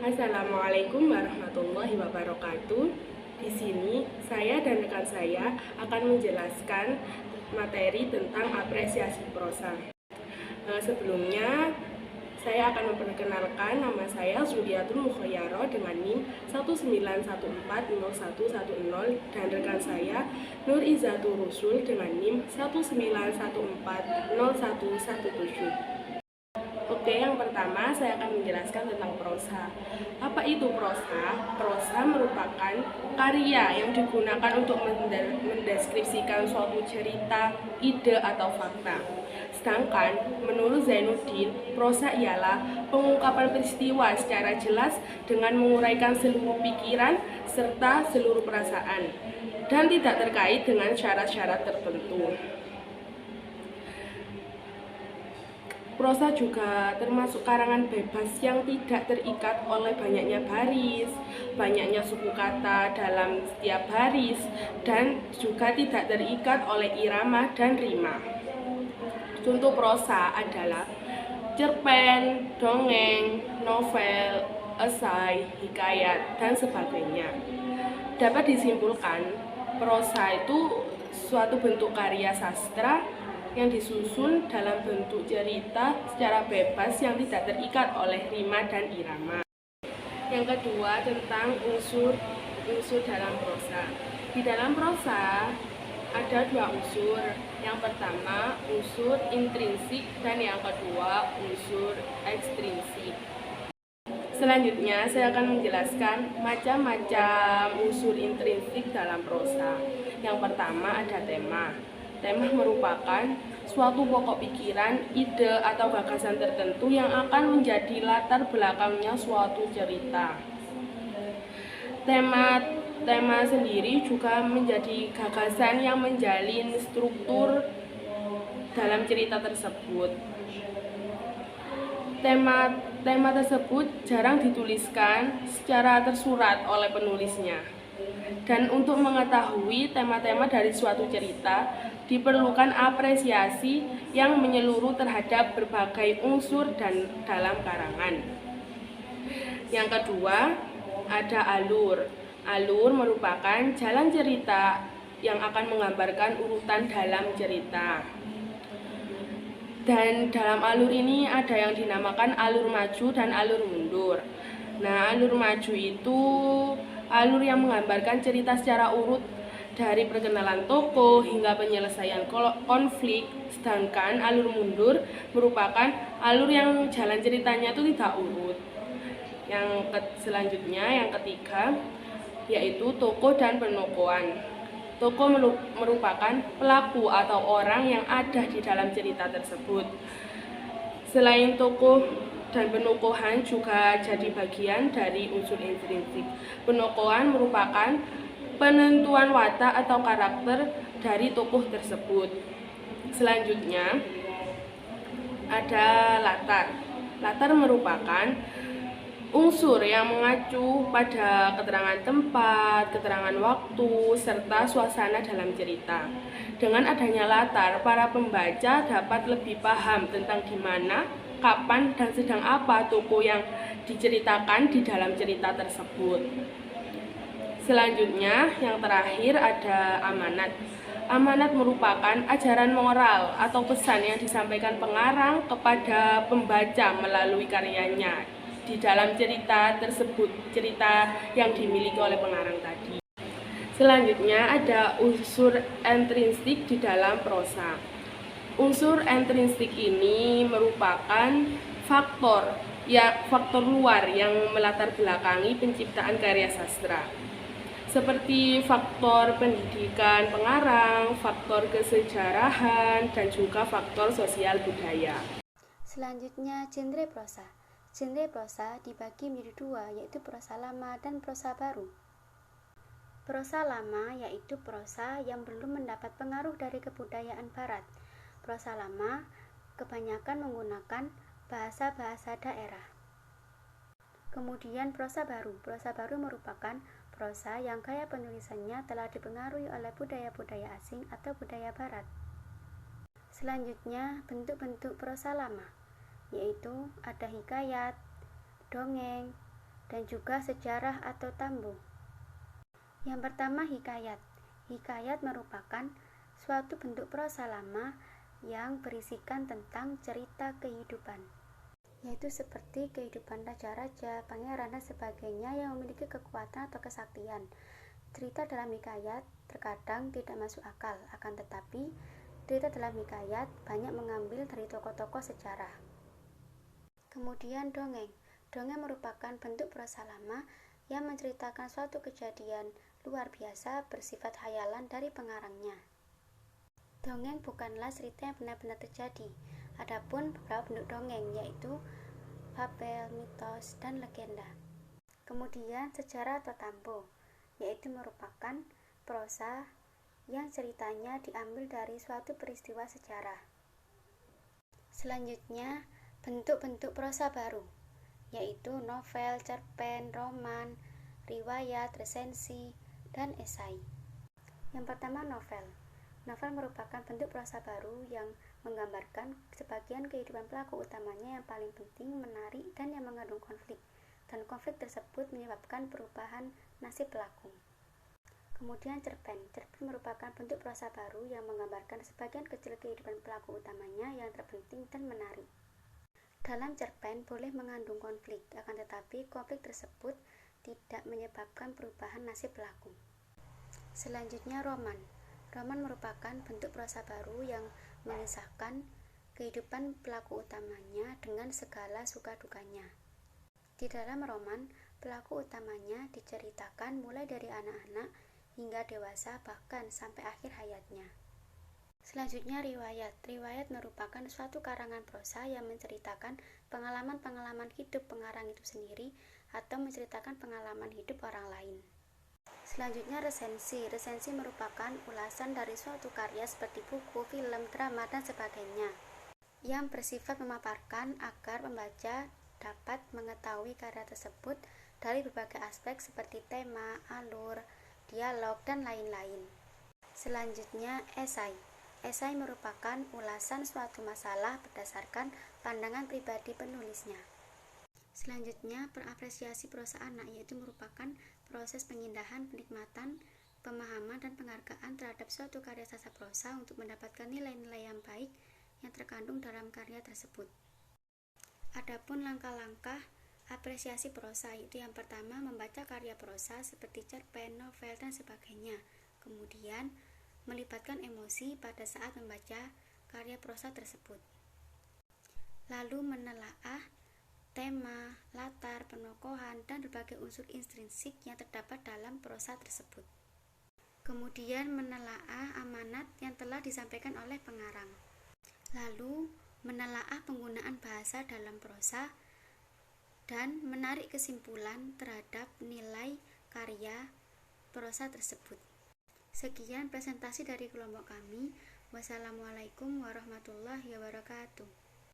Assalamualaikum warahmatullahi wabarakatuh. Di sini saya dan rekan saya akan menjelaskan materi tentang apresiasi prosa. Sebelumnya saya akan memperkenalkan nama saya Zuliatul Mukhoyaro dengan NIM 1914010 dan rekan saya Nur Izatul Rusul dengan NIM 1914017. Oke, yang pertama saya akan menjelaskan tentang prosa. Apa itu prosa? Prosa merupakan karya yang digunakan untuk mendeskripsikan suatu cerita, ide, atau fakta. Sedangkan, menurut Zainuddin, prosa ialah pengungkapan peristiwa secara jelas dengan menguraikan seluruh pikiran serta seluruh perasaan dan tidak terkait dengan syarat-syarat tertentu. Prosa juga termasuk karangan bebas yang tidak terikat oleh banyaknya baris, banyaknya suku kata dalam setiap baris, dan juga tidak terikat oleh irama dan rima. Contoh prosa adalah cerpen, dongeng, novel, esai, hikayat, dan sebagainya. Dapat disimpulkan, prosa itu suatu bentuk karya sastra yang disusun dalam bentuk cerita secara bebas yang tidak terikat oleh rima dan irama. Yang kedua, tentang unsur dalam prosa. Di dalam prosa ada dua unsur. Yang pertama, unsur intrinsik, dan yang kedua, unsur ekstrinsik. Selanjutnya, saya akan menjelaskan macam-macam unsur intrinsik dalam prosa. Yang pertama ada tema. Tema merupakan suatu pokok pikiran, ide, atau gagasan tertentu yang akan menjadi latar belakangnya suatu cerita. Tema sendiri juga menjadi gagasan yang menjalin struktur dalam cerita tersebut. Tema tersebut jarang dituliskan secara tersurat oleh penulisnya. Dan untuk mengetahui tema-tema dari suatu cerita, diperlukan apresiasi yang menyeluruh terhadap berbagai unsur dan dalam karangan. Yang kedua, ada alur. Alur merupakan jalan cerita yang akan menggambarkan urutan dalam cerita. Dan dalam alur ini ada yang dinamakan alur maju dan alur mundur. Nah, alur maju itu alur yang menggambarkan cerita secara urut dari perkenalan tokoh hingga penyelesaian konflik, sedangkan alur mundur merupakan alur yang jalan ceritanya itu tidak urut. Selanjutnya, yang ketiga, yaitu tokoh dan penokohan. Tokoh merupakan pelaku atau orang yang ada di dalam cerita tersebut. Selain tokoh dan penokohan juga jadi bagian dari unsur intrinsik. Penokohan merupakan penentuan watak atau karakter dari tokoh tersebut. Selanjutnya ada latar. Latar merupakan unsur yang mengacu pada keterangan tempat, keterangan waktu, serta suasana dalam cerita. Dengan adanya latar, para pembaca dapat lebih paham tentang di mana, kapan, dan sedang apa tokoh yang diceritakan di dalam cerita tersebut. Selanjutnya, yang terakhir ada amanat. Amanat merupakan ajaran moral atau pesan yang disampaikan pengarang kepada pembaca melalui karyanya di dalam cerita tersebut, cerita yang dimiliki oleh pengarang tadi. Selanjutnya ada unsur intrinsik di dalam prosa. Unsur intrinsik ini merupakan faktor luar yang melatar belakangi penciptaan karya sastra, seperti faktor pendidikan pengarang, faktor kesejarahan, dan juga faktor sosial budaya. Selanjutnya, genre prosa. Genre prosa dibagi menjadi dua, yaitu prosa lama dan prosa baru. Prosa lama yaitu prosa yang belum mendapat pengaruh dari kebudayaan barat. Prosa lama kebanyakan menggunakan bahasa-bahasa daerah. Kemudian prosa baru. Prosa baru merupakan prosa yang gaya penulisannya telah dipengaruhi oleh budaya-budaya asing atau budaya barat. Selanjutnya, bentuk-bentuk prosa lama, yaitu ada hikayat, dongeng, dan juga sejarah atau tambo. Yang pertama, hikayat. Hikayat merupakan suatu bentuk prosa lama yang berisikan tentang cerita kehidupan, yaitu seperti kehidupan raja-raja, pangeran, dan sebagainya yang memiliki kekuatan atau kesaktian. Cerita dalam hikayat terkadang tidak masuk akal, akan tetapi cerita dalam hikayat banyak mengambil dari tokoh-tokoh sejarah. Kemudian dongeng. Dongeng merupakan bentuk prosa lama yang menceritakan suatu kejadian luar biasa bersifat khayalan dari pengarangnya. Dongeng bukanlah cerita yang benar-benar terjadi. Adapun beberapa bentuk dongeng yaitu fabel, mitos, dan legenda. Kemudian sejarah atau tambo, yaitu merupakan prosa yang ceritanya diambil dari suatu peristiwa sejarah. Selanjutnya, bentuk-bentuk prosa baru, yaitu novel, cerpen, roman, riwayat, resensi, dan esai. Yang pertama, novel. Novel merupakan bentuk prosa baru yang menggambarkan sebagian kehidupan pelaku utamanya yang paling penting, menarik, dan yang mengandung konflik. Dan konflik tersebut menyebabkan perubahan nasib pelaku. Kemudian cerpen. Cerpen merupakan bentuk prosa baru yang menggambarkan sebagian kecil kehidupan pelaku utamanya yang terpenting dan menarik. Dalam cerpen boleh mengandung konflik, akan tetapi konflik tersebut tidak menyebabkan perubahan nasib pelaku. Selanjutnya, roman. Roman merupakan bentuk prosa baru yang mengisahkan kehidupan pelaku utamanya dengan segala suka dukanya. Di dalam roman, pelaku utamanya diceritakan mulai dari anak-anak hingga dewasa, bahkan sampai akhir hayatnya. Selanjutnya, riwayat. Riwayat merupakan suatu karangan prosa yang menceritakan pengalaman-pengalaman hidup pengarang itu sendiri atau menceritakan pengalaman hidup orang lain. Selanjutnya, resensi. Resensi merupakan ulasan dari suatu karya seperti buku, film, drama, dan sebagainya yang bersifat memaparkan agar pembaca dapat mengetahui karya tersebut dari berbagai aspek seperti tema, alur, dialog, dan lain-lain. Selanjutnya, esai. Esai merupakan ulasan suatu masalah berdasarkan pandangan pribadi penulisnya. Selanjutnya, perapresiasi prosa anak, yaitu merupakan proses pengindahan, penikmatan, pemahaman, dan penghargaan terhadap suatu karya sastra prosa untuk mendapatkan nilai-nilai yang baik yang terkandung dalam karya tersebut. Adapun langkah-langkah apresiasi prosa, yaitu yang pertama, membaca karya prosa seperti cerpen, novel, dan sebagainya. Kemudian, melibatkan emosi pada saat membaca karya prosa tersebut. Lalu menelaah tema, latar, penokohan, dan berbagai unsur intrinsik yang terdapat dalam prosa tersebut. Kemudian menelaah amanat yang telah disampaikan oleh pengarang. Lalu menelaah penggunaan bahasa dalam prosa dan menarik kesimpulan terhadap nilai karya prosa tersebut. Sekian presentasi dari kelompok kami. Wassalamualaikum warahmatullahi wabarakatuh.